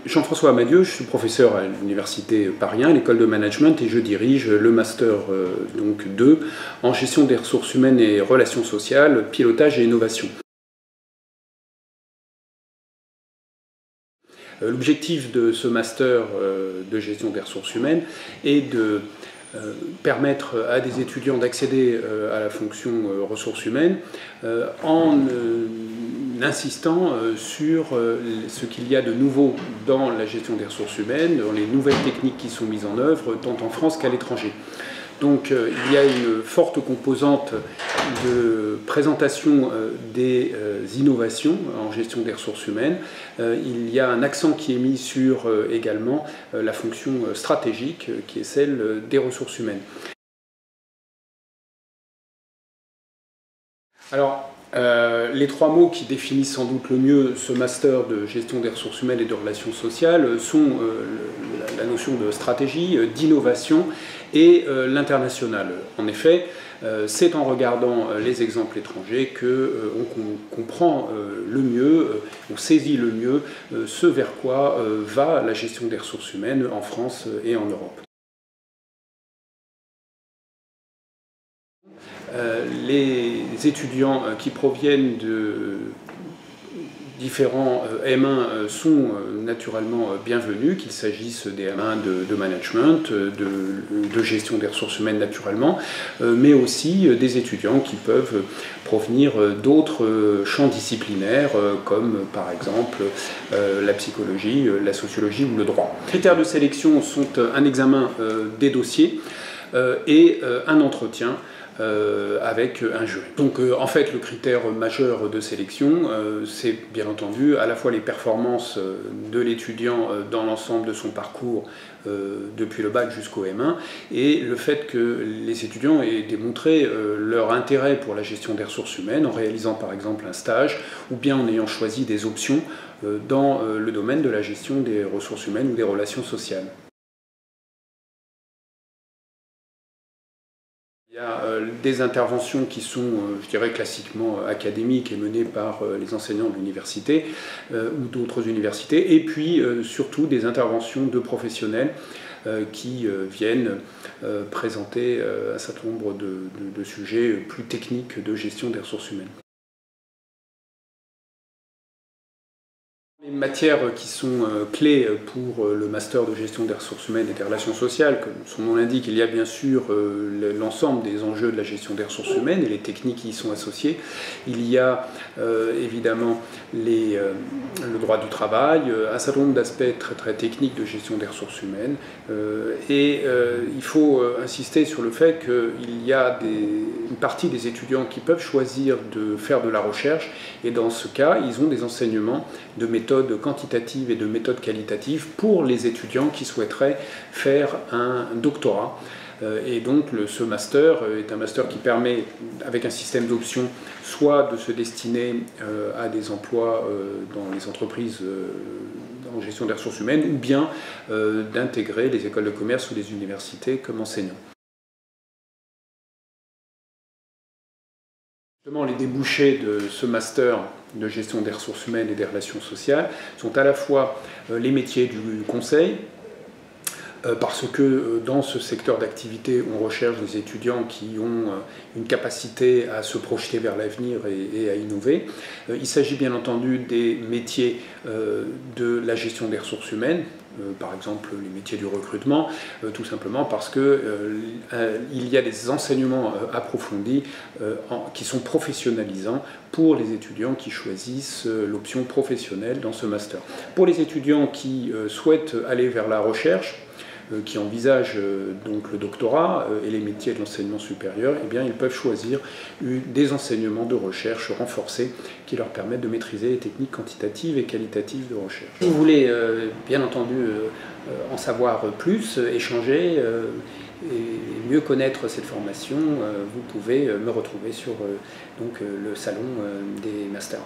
Jean-François Amadieu, je suis professeur à l'Université Paris 1, l'école de management, et je dirige le Master 2 en gestion des ressources humaines et relations sociales, pilotage et innovation. L'objectif de ce Master de gestion des ressources humaines est de permettre à des étudiants d'accéder à la fonction ressources humaines en insistant sur ce qu'il y a de nouveau dans la gestion des ressources humaines, dans les nouvelles techniques qui sont mises en œuvre, tant en France qu'à l'étranger. Donc il y a une forte composante de présentation des innovations en gestion des ressources humaines. Il y a un accent qui est mis sur également la fonction stratégique qui est celle des ressources humaines. Alors, les trois mots qui définissent sans doute le mieux ce master de gestion des ressources humaines et de relations sociales sont la notion de stratégie, d'innovation et l'international. En effet, c'est en regardant les exemples étrangers qu'on comprend le mieux, on saisit le mieux ce vers quoi va la gestion des ressources humaines en France et en Europe. Les étudiants qui proviennent de différents M1 sont naturellement bienvenus, qu'il s'agisse des M1 de management, de gestion des ressources humaines naturellement, mais aussi des étudiants qui peuvent provenir d'autres champs disciplinaires, comme par exemple la psychologie, la sociologie ou le droit. Les critères de sélection sont un examen des dossiers et un entretien avec un jury. Donc en fait le critère majeur de sélection c'est bien entendu à la fois les performances de l'étudiant dans l'ensemble de son parcours depuis le bac jusqu'au M1 et le fait que les étudiants aient démontré leur intérêt pour la gestion des ressources humaines en réalisant par exemple un stage ou bien en ayant choisi des options dans le domaine de la gestion des ressources humaines ou des relations sociales. Il y a des interventions qui sont, je dirais, classiquement académiques et menées par les enseignants de l'université ou d'autres universités, et puis surtout des interventions de professionnels qui viennent présenter un certain nombre de sujets plus techniques de gestion des ressources humaines. Les matières qui sont clés pour le master de gestion des ressources humaines et des relations sociales, comme son nom l'indique, il y a bien sûr l'ensemble des enjeux de la gestion des ressources humaines et les techniques qui y sont associées. Il y a évidemment le droit du travail, un certain nombre d'aspects très techniques de gestion des ressources humaines. Il faut insister sur le fait qu'il y a une partie des étudiants qui peuvent choisir de faire de la recherche et dans ce cas, ils ont des enseignements de méthodes quantitatives et de méthodes qualitatives pour les étudiants qui souhaiteraient faire un doctorat. Et donc ce master est un master qui permet, avec un système d'options, soit de se destiner à des emplois dans les entreprises en gestion des ressources humaines, ou bien d'intégrer les écoles de commerce ou les universités comme enseignants. Les débouchés de ce master de gestion des ressources humaines et des relations sociales sont à la fois les métiers du conseil, parce que dans ce secteur d'activité, on recherche des étudiants qui ont une capacité à se projeter vers l'avenir et à innover. Il s'agit bien entendu des métiers de la gestion des ressources humaines, par exemple les métiers du recrutement, tout simplement parce qu'il y a des enseignements approfondis qui sont professionnalisants pour les étudiants qui choisissent l'option professionnelle dans ce master. Pour les étudiants qui souhaitent aller vers la recherche, qui envisagent donc le doctorat et les métiers de l'enseignement supérieur, eh bien, ils peuvent choisir des enseignements de recherche renforcés qui leur permettent de maîtriser les techniques quantitatives et qualitatives de recherche. Si vous voulez bien entendu en savoir plus, échanger et mieux connaître cette formation, vous pouvez me retrouver sur le salon des masters.